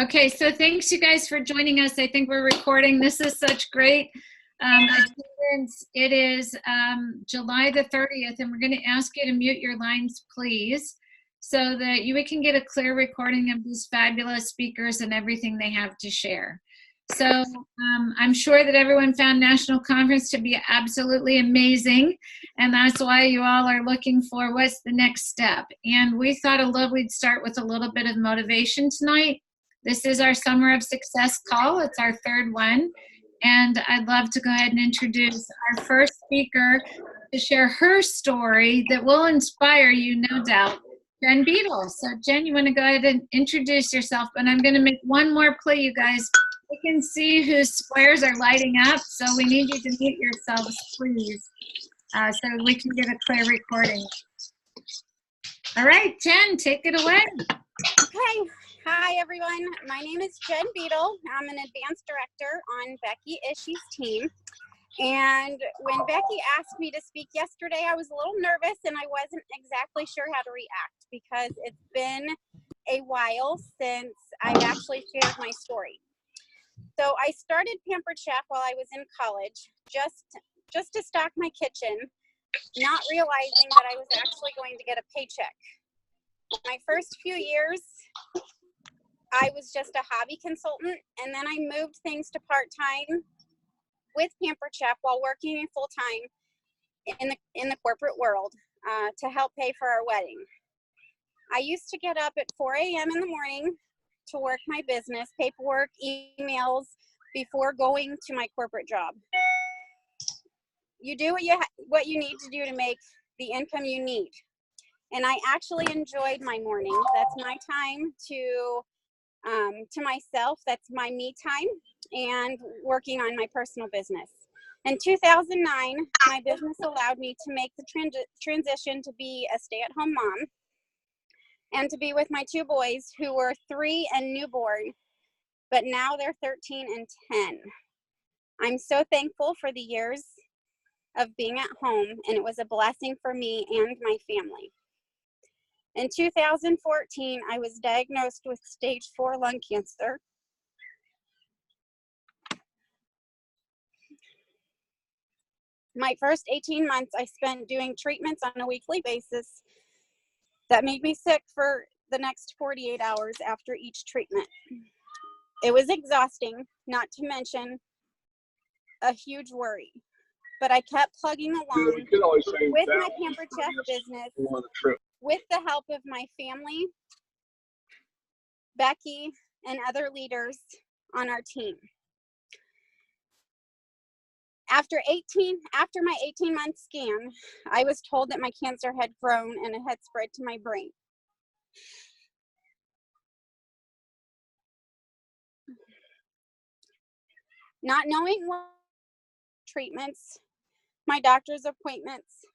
Okay, so thanks you guys for joining us. I think we're recording. This is such great attendance. It is July the 30th, and we're going to ask you to mute your lines, please, so that we can get a clear recording of these fabulous speakers and everything they have to share. So I'm sure that everyone found National Conference to be absolutely amazing, and that's why you all are looking for what's the next step. And we thought we'd start with a little bit of motivation tonight. This is our Summer of Success call. It's our third one. And I'd love to go ahead and introduce our first speaker to share her story that will inspire you, no doubt, Jen Beadle. So Jen, you want to go ahead and introduce yourself? And I'm going to make one more plea, you guys. We can see whose squares are lighting up, so we need you to mute yourselves, please, so we can get a clear recording. All right, Jen, take it away. Okay. Hi, everyone. My name is Jen Beadle. I'm an advanced director on Becky Ishey's team. And when Becky asked me to speak yesterday, I was a little nervous and I wasn't exactly sure how to react because it's been a while since I've actually shared my story. So I started Pampered Chef while I was in college, just to stock my kitchen, not realizing that I was actually going to get a paycheck. My first few years, I was just a hobby consultant, and then I moved things to part-time with Pampered Chef while working full-time in the corporate world to help pay for our wedding. I used to get up at 4 a.m. in the morning to work my business, paperwork, emails, before going to my corporate job. You do what you need to do to make the income you need. And I actually enjoyed my mornings. That's my time to myself. That's my me time and working on my personal business. In 2009, my business allowed me to make the transition to be a stay-at-home mom and to be with my two boys who were 3 and newborn, but now they're 13 and 10. I'm so thankful for the years of being at home, and it was a blessing for me and my family. In 2014, I was diagnosed with stage 4 lung cancer. My first 18 months I spent doing treatments on a weekly basis that made me sick for the next 48 hours after each treatment. It was exhausting, not to mention a huge worry. But I kept plugging along with my Pampered Chef business, with the help of my family, Becky, and other leaders on our team. After my 18-month scan, I was told that my cancer had grown and it had spread to my brain. Not knowing what treatments, my doctor's appointments,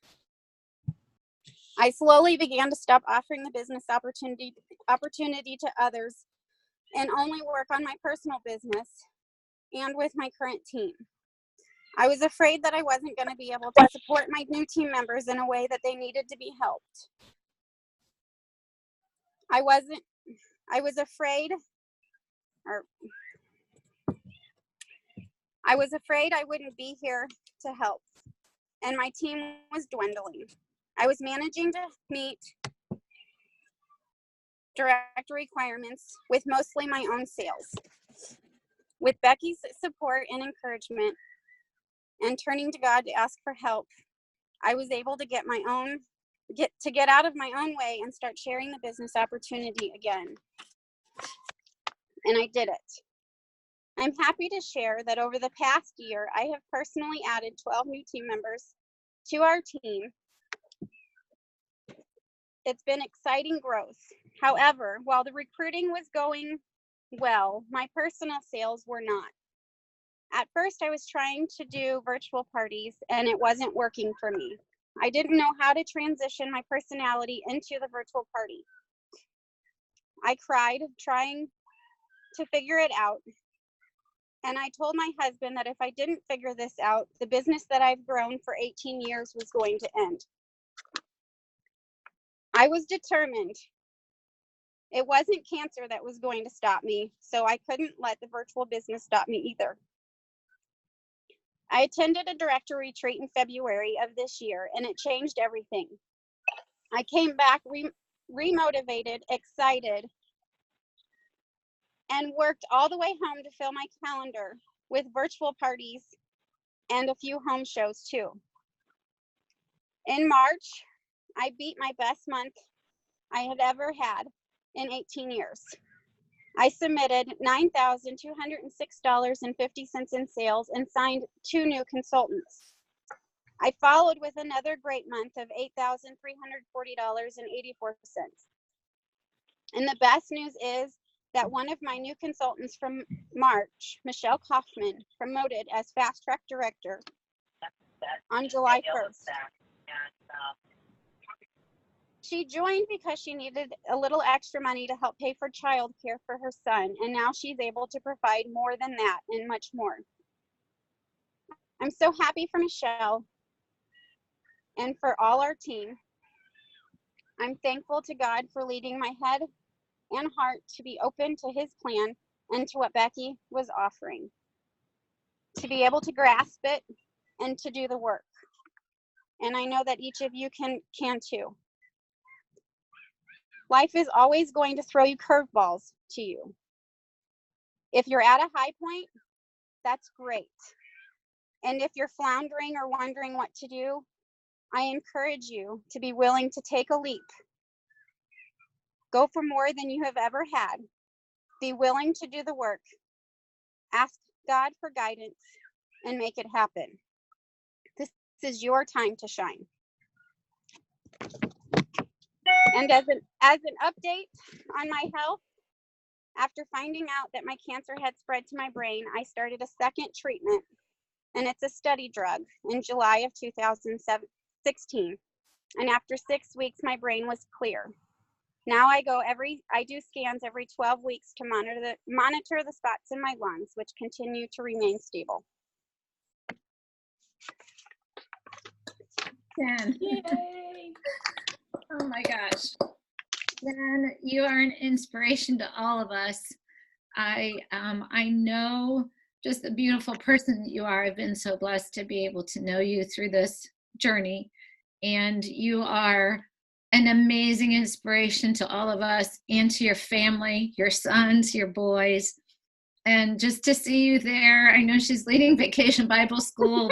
I slowly began to stop offering the business opportunity to others and only work on my personal business and with my current team. I was afraid that I wasn't going to be able to support my new team members in a way that they needed to be helped. I was afraid I wouldn't be here to help, and my team was dwindling. I was managing to meet direct requirements with mostly my own sales. With Becky's support and encouragement and turning to God to ask for help, I was able to get out of my own way and start sharing the business opportunity again. And I did it. I'm happy to share that over the past year, I have personally added 12 new team members to our team. It's been exciting growth. However, while the recruiting was going well, my personal sales were not. At first, I was trying to do virtual parties and it wasn't working for me. I didn't know how to transition my personality into the virtual party. I cried trying to figure it out. And I told my husband that if I didn't figure this out, the business that I've grown for 18 years was going to end. I was determined It wasn't cancer that was going to stop me, so I couldn't let the virtual business stop me either. I attended a director retreat in February of this year, and it changed everything. I came back remotivated, excited, and worked all the way home to fill my calendar with virtual parties and a few home shows too. In March, I beat my best month I had ever had in 18 years. I submitted $9,206.50 in sales and signed 2 new consultants. I followed with another great month of $8,340.84. And the best news is that one of my new consultants from March, Michelle Kaufman, promoted as Fast Track Director on July 1st. She joined because she needed a little extra money to help pay for childcare for her son, and now she's able to provide more than that and much more. I'm so happy for Michelle and for all our team. I'm thankful to God for leading my head and heart to be open to his plan and to what Becky was offering, to be able to grasp it and to do the work. And I know that each of you can too. Life is always going to throw you curveballs to you. If you're at a high point, that's great. And if you're floundering or wondering what to do, I encourage you to be willing to take a leap. Go for more than you have ever had. Be willing to do the work. Ask God for guidance and make it happen. This is your time to shine. And as an update on my health, after finding out that my cancer had spread to my brain, I started a second treatment, and it's a study drug, in July of 2016. And after 6 weeks, my brain was clear. Now I do scans every 12 weeks to monitor the spots in my lungs, which continue to remain stable. Jen. Yay. Oh my gosh. Jen, you are an inspiration to all of us. I know just the beautiful person that you are. I've been so blessed to be able to know you through this journey. And you are an amazing inspiration to all of us and to your family, your sons, your boys. And just to see you there, I know she's leading Vacation Bible School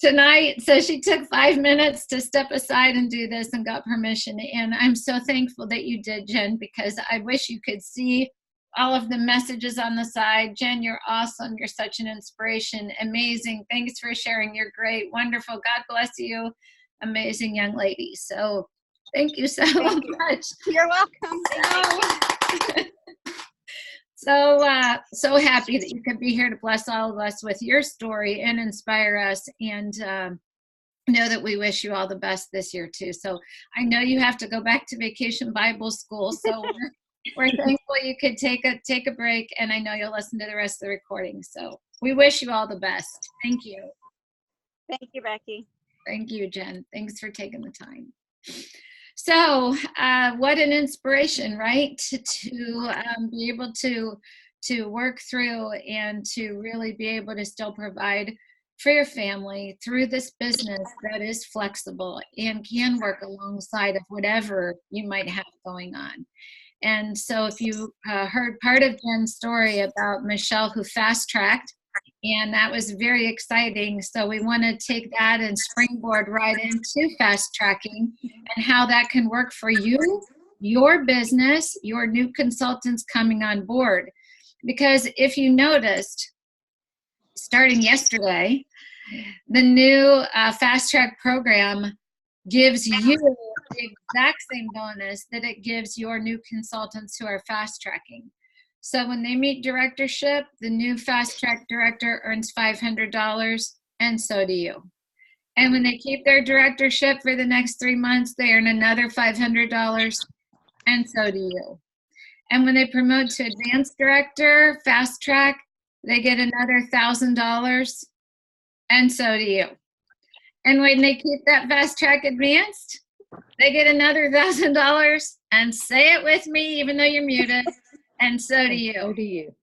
tonight. So she took 5 minutes to step aside and do this and got permission. And I'm so thankful that you did, Jen, because I wish you could see all of the messages on the side. Jen, you're awesome. You're such an inspiration. Amazing. Thanks for sharing. You're great. Wonderful. God bless you. Amazing young lady. So thank you so much. You're welcome. Thank you. So happy that you could be here to bless all of us with your story and inspire us, and know that we wish you all the best this year too. So I know you have to go back to Vacation Bible School, so we're thankful you could take a break, and I know you'll listen to the rest of the recording. So we wish you all the best. Thank you. Thank you, Becky. Thank you, Jen. Thanks for taking the time. So what an inspiration, right? To be able to work through and to really be able to still provide for your family through this business that is flexible and can work alongside of whatever you might have going on. And so if you heard part of Jen's story about Michelle who fast-tracked, and that was very exciting. So we want to take that and springboard right into fast tracking and how that can work for you, your business, your new consultants coming on board. Because if you noticed, starting yesterday, the new fast track program gives you the exact same bonus that it gives your new consultants who are fast tracking. So when they meet directorship, the new fast track director earns $500, and so do you. And when they keep their directorship for the next 3 months, they earn another $500, and so do you. And when they promote to advanced director, fast track, they get another $1,000, and so do you. And when they keep that fast track advanced, they get another $1,000, and say it with me, even though you're muted, and so do you. So do you.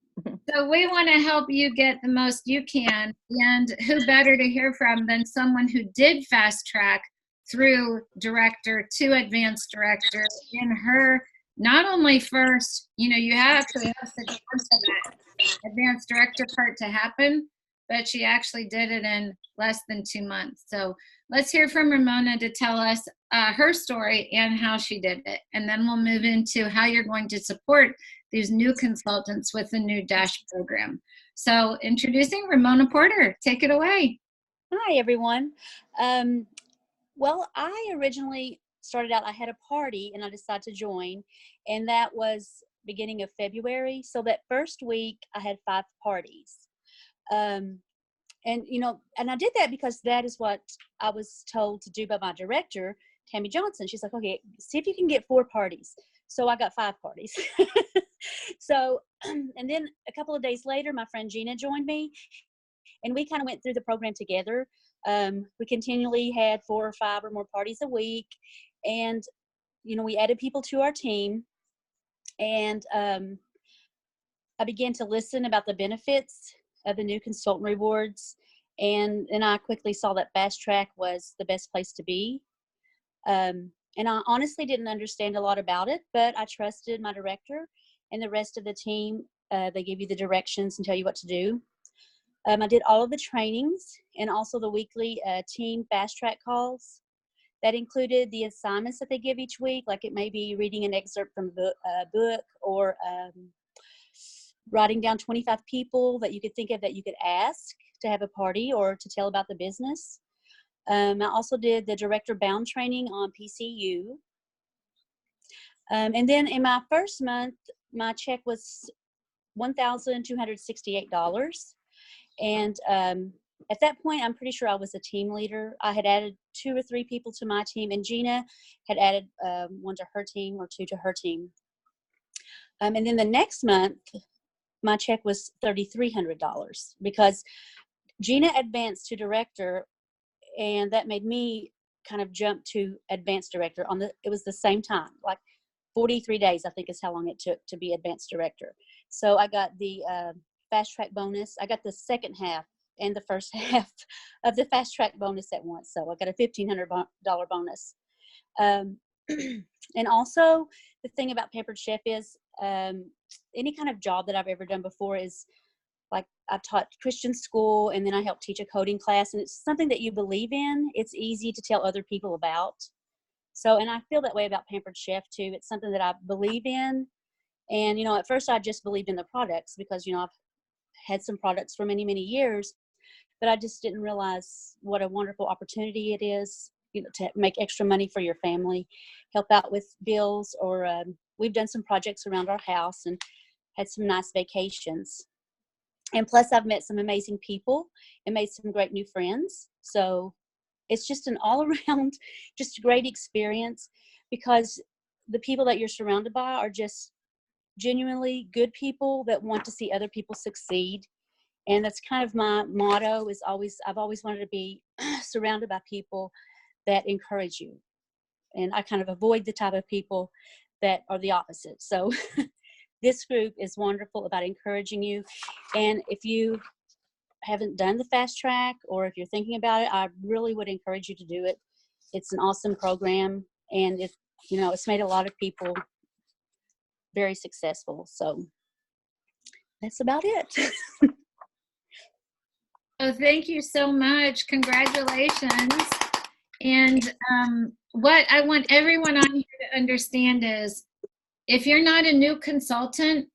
So we want to help you get the most you can, and who better to hear from than someone who did fast track through director to advanced director in her, not only first, you have to have 6 months for that advanced director part to happen, but she actually did it in less than 2 months. So let's hear from Ramona to tell us her story and how she did it. And then we'll move into how you're going to support these new consultants with the new DASH program. So introducing Ramona Porter, take it away. Hi, everyone. Well, I originally started out, I had a party and I decided to join, and that was beginning of February. So that first week I had 5 parties. And I did that because that is what I was told to do by my director, Tammy Johnson. She's like, okay, see if you can get 4 parties. So I got 5 parties. So, and then a couple of days later, my friend Gina joined me, and we kind of went through the program together. We continually had 4 or 5 or more parties a week, and we added people to our team, and I began to listen about the benefits of the new consultant rewards, and I quickly saw that Fast Track was the best place to be. And I honestly didn't understand a lot about it, but I trusted my director and the rest of the team. They give you the directions and tell you what to do. I did all of the trainings and also the weekly team Fast Track calls. That included the assignments that they give each week, like it may be reading an excerpt from a book or writing down 25 people that you could think of that you could ask to have a party or to tell about the business. I also did the director bound training on PCU. And then in my first month, my check was $1,268. And at that point, I'm pretty sure I was a team leader. I had added 2 or 3 people to my team, and Gina had added 1 to her team or 2 to her team. And then the next month, my check was $3,300 because Gina advanced to director, and that made me kind of jump to advanced director it was the same time, like 43 days, I think is how long it took to be advanced director. So I got the Fast Track bonus. I got the second half and the first half of the Fast Track bonus at once. So I got a $1,500 bonus. And also the thing about Pampered Chef is any kind of job that I've ever done before is like I've taught Christian school, and then I helped teach a coding class, and it's something that you believe in. It's easy to tell other people about. So, and I feel that way about Pampered Chef too. It's something that I believe in. And, at first I just believed in the products because, I've had some products for many, many years, but I just didn't realize what a wonderful opportunity it is, to make extra money for your family, help out with bills, or we've done some projects around our house and had some nice vacations. And plus I've met some amazing people and made some great new friends. So it's just an all around, just a great experience because the people that you're surrounded by are just genuinely good people that want to see other people succeed. And that's kind of my motto is I've always wanted to be surrounded by people that encourage you. And I kind of avoid the type of people that are the opposite. So this group is wonderful about encouraging you. And if you haven't done the Fast Track, or if you're thinking about it, I really would encourage you to do it. It's an awesome program, and it's made a lot of people very successful. So that's about it. Oh, thank you so much. Congratulations. And what I want everyone on here to understand is if you're not a new consultant,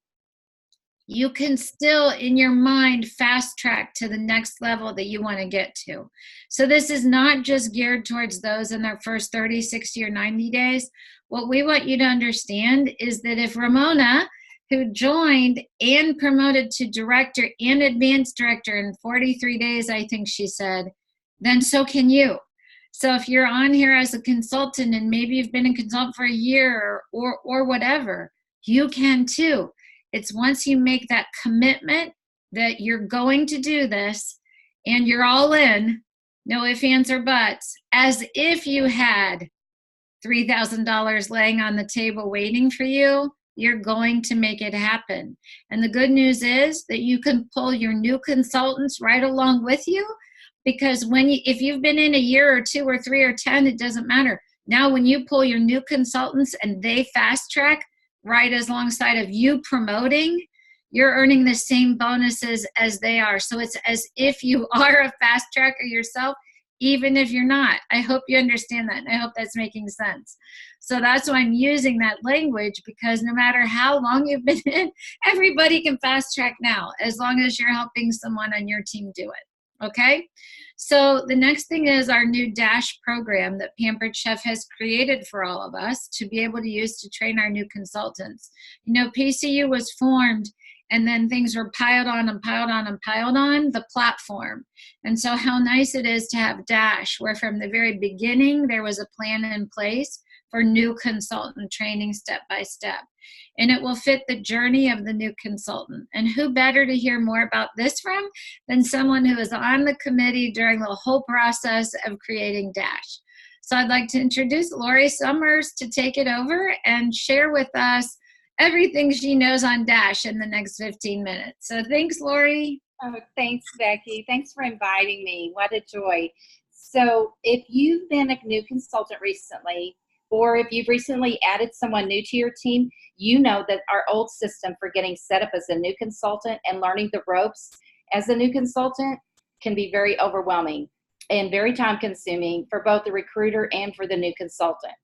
you can still, in your mind, fast track to the next level that you want to get to. So this is not just geared towards those in their first 30, 60, or 90 days. What we want you to understand is that if Ramona, who joined and promoted to director and advanced director in 43 days, I think she said, then so can you. So if you're on here as a consultant and maybe you've been a consultant for a year or whatever, you can too. It's once you make that commitment that you're going to do this and you're all in, no ifs, ands, or buts, as if you had $3,000 laying on the table waiting for you, you're going to make it happen. And the good news is that you can pull your new consultants right along with you, because if you've been in a year or 2 or 3 or 10, it doesn't matter. Now, when you pull your new consultants and they fast track right alongside of you promoting, you're earning the same bonuses as they are. So it's as if you are a fast tracker yourself, even if you're not. I hope you understand that, and I hope that's making sense. So that's why I'm using that language, because no matter how long you've been in, everybody can fast track now, as long as you're helping someone on your team do it. Okay? So the next thing is our new Dash program that Pampered Chef has created for all of us to be able to use to train our new consultants. You know, PCU was formed, and then things were piled on and piled on and piled on the platform. And so how nice it is to have Dash, where from the very beginning there was a plan in place for new consultant training step by step. And it will fit the journey of the new consultant. And who better to hear more about this from than someone who was on the committee during the whole process of creating Dash. So I'd like to introduce Lori Summers to take it over and share with us everything she knows on Dash in the next 15 minutes. So thanks, Lori. Oh, thanks, Becky. Thanks for inviting me. What a joy. So if you've been a new consultant recently, or if you've recently added someone new to your team, you know that our old system for getting set up as a new consultant and learning the ropes as a new consultant can be very overwhelming and very time consuming for both the recruiter and for the new consultant.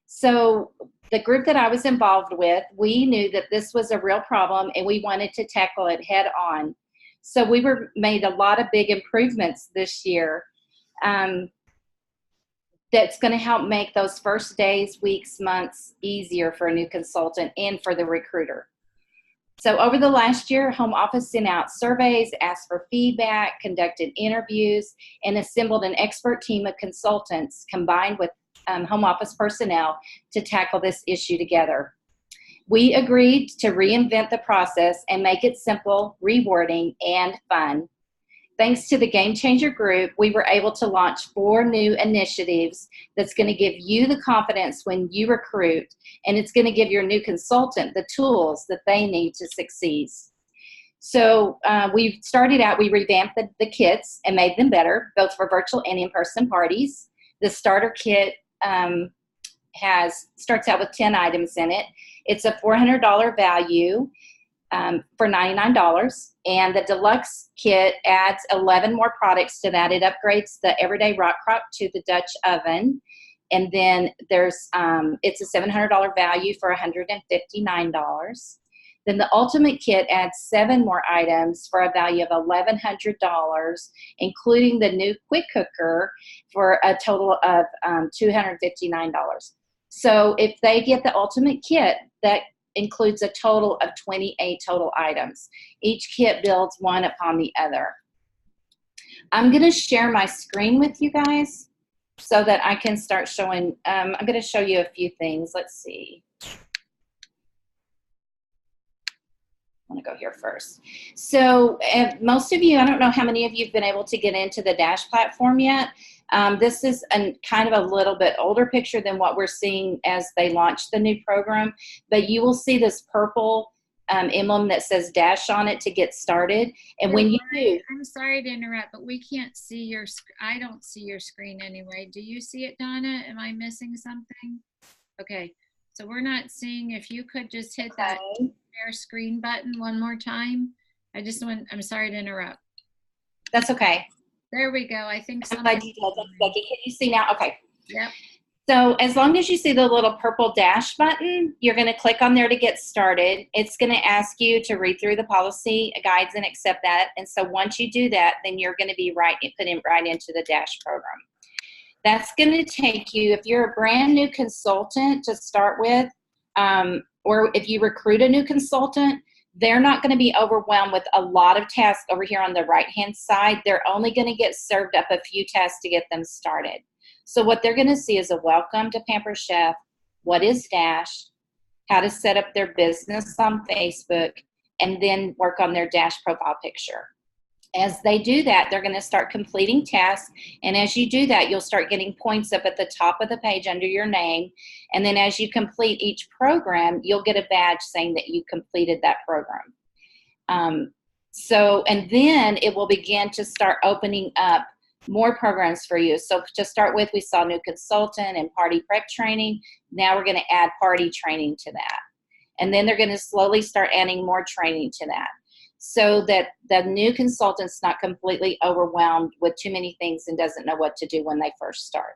So the group that I was involved with, we knew that this was a real problem and we wanted to tackle it head on. So we made a lot of big improvements this year that's going to help make those first days, weeks, months easier for a new consultant and for the recruiter. So over the last year, Home Office sent out surveys, asked for feedback, conducted interviews, and assembled an expert team of consultants combined with Home Office personnel to tackle this issue together. We agreed to reinvent the process and make it simple, rewarding, and fun. Thanks to the Game Changer group, we were able to launch 4 new initiatives that's going to give you the confidence when you recruit, and it's going to give your new consultant the tools that they need to succeed. So we revamped the kits and made them better, both for virtual and in-person parties. The starter kit starts out with 10 items in it. It's a $400 value for $99, and the deluxe kit adds 11 more products to that. It upgrades the everyday rock crock to the Dutch oven, and then there's it's a $700 value for $159. Then the ultimate kit adds 7 more items for a value of $1,100, including the new quick cooker for a total of $259. So if they get the ultimate kit, that includes a total of 28 total items. Each kit builds one upon the other. I'm going to share my screen with you guys so that I can start showing. I'm going to show you a few things. Let's see. I'm going to go here first. So most of you, I don't know how many of you have been able to get into the Dash platform yet. This is kind of a little bit older picture than what we're seeing as they launch the new program, but you will see this purple emblem that says Dash on it to get started. And when you do, I'm sorry to interrupt, but we can't see your. I don't see your screen anyway. Do you see it, Donna? Am I missing something? Okay, so we're not seeing. If you could just hit that share screen button one more time. I'm sorry to interrupt. That's okay. There we go. I think I'm glad you did. That's Becky. Can you see now? Okay. Yep. So as long as you see the little purple Dash button, you're going to click on there to get started. It's going to ask you to read through the policy guides and accept that. And so once you do that, then you're going to be put in right into the Dash program. That's going to take you, if you're a brand new consultant to start with, or if you recruit a new consultant, they're not going to be overwhelmed with a lot of tasks over here on the right-hand side. They're only going to get served up a few tasks to get them started. So what they're going to see is a welcome to Pampered Chef, what is Dash, how to set up their business on Facebook, and then work on their Dash profile picture. As they do that, they're going to start completing tasks. And as you do that, you'll start getting points up at the top of the page under your name. And then as you complete each program, you'll get a badge saying that you completed that program. And then it will begin to start opening up more programs for you. So to start with, we saw new consultant and party prep training. Now we're going to add party training to that. And then they're going to slowly start adding more training to that, so that the new consultant's not completely overwhelmed with too many things and doesn't know what to do when they first start.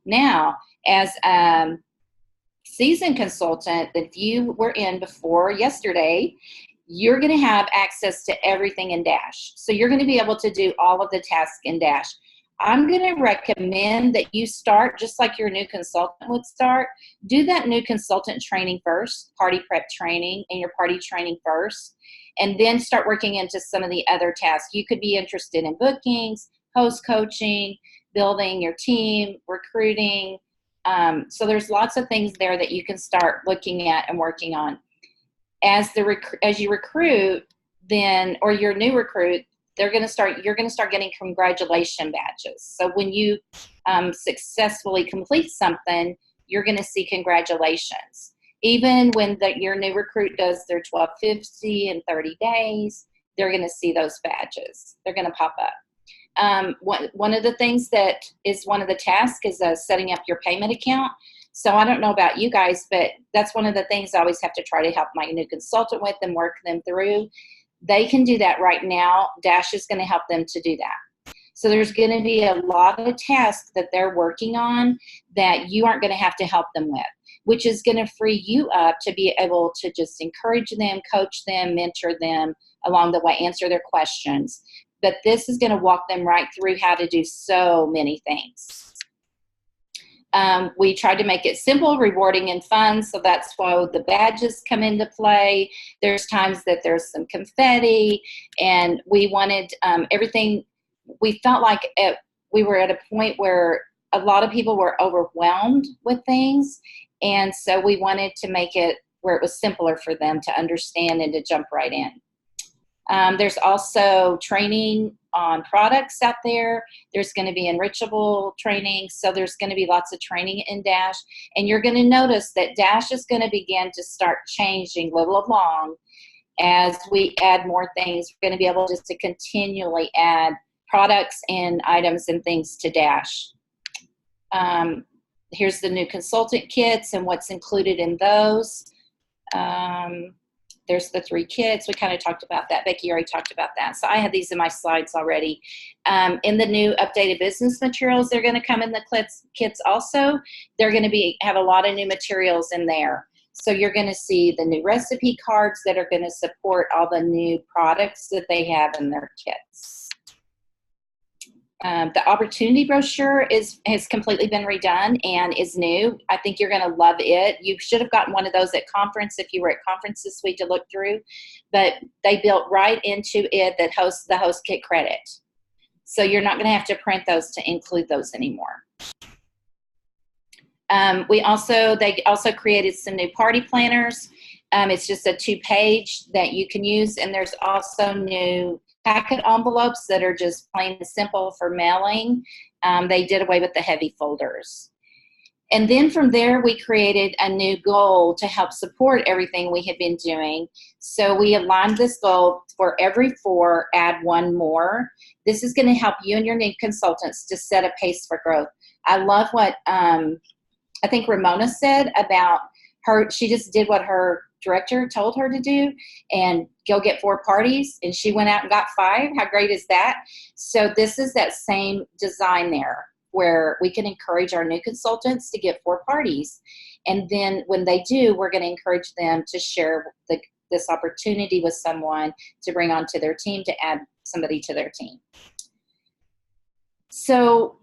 Now, as a seasoned consultant that you were in before yesterday, you're going to have access to everything in Dash. So you're going to be able to do all of the tasks in Dash. I'm going to recommend that you start just like your new consultant would start. Do that new consultant training first, party prep training, and your party training first, and then start working into some of the other tasks. You could be interested in bookings, host coaching, building your team, recruiting. So there's lots of things there that you can start looking at and working on. As you recruit, then, or your new recruit, you're going to start getting congratulation badges. So when you successfully complete something, you're going to see congratulations. Even when your new recruit does their 1250 in 30 days, they're going to see those badges. They're going to pop up. One of the things that is one of the tasks is setting up your payment account. So I don't know about you guys, but that's one of the things I always have to try to help my new consultant with and work them through. They can do that right now. Dash is going to help them to do that. So there's going to be a lot of tasks that they're working on that you aren't going to have to help them with, which is going to free you up to be able to just encourage them, coach them, mentor them along the way, answer their questions. But this is going to walk them right through how to do so many things. We tried to make it simple, rewarding, and fun, so that's why the badges come into play. There's times that there's some confetti, and we wanted everything. We felt like we were at a point where a lot of people were overwhelmed with things, and so we wanted to make it where it was simpler for them to understand and to jump right in. There's also training on products out there. There's going to be enrichable training. So there's going to be lots of training in Dash. And you're going to notice that Dash is going to begin to start changing little along as we add more things. We're going to be able just to continually add products and items and things to Dash. Here's the new consultant kits and what's included in those. There's the 3 kits. We kind of talked about that. Becky already talked about that. So I have these in my slides already. In the new updated business materials, they're going to come in the kits also. They're going to have a lot of new materials in there. So you're going to see the new recipe cards that are going to support all the new products that they have in their kits. The opportunity brochure has completely been redone and is new. I think you're going to love it. You should have gotten one of those at conference if you were at conference this week to look through, but they built right into it that the host kit credit. So you're not going to have to print those to include those anymore. They also created some new party planners. It's just a 2-page that you can use, and there's also new packet envelopes that are just plain and simple for mailing. They did away with the heavy folders. And then from there, we created a new goal to help support everything we had been doing. So we aligned this goal for every 4, add 1 more. This is going to help you and your new consultants to set a pace for growth. I love what I think Ramona said about her. She just did what her director told her to do and go get 4 parties, and she went out and got 5. How great is that? So this is that same design there where we can encourage our new consultants to get 4 parties, and then when they do, we're going to encourage them to share this opportunity with someone to bring onto their team, to add somebody to their team. So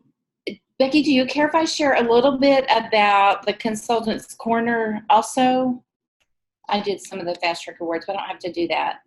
Becky, do you care if I share a little bit about the Consultants Corner also? I did some of the Fast Track Awards, but I don't have to do that.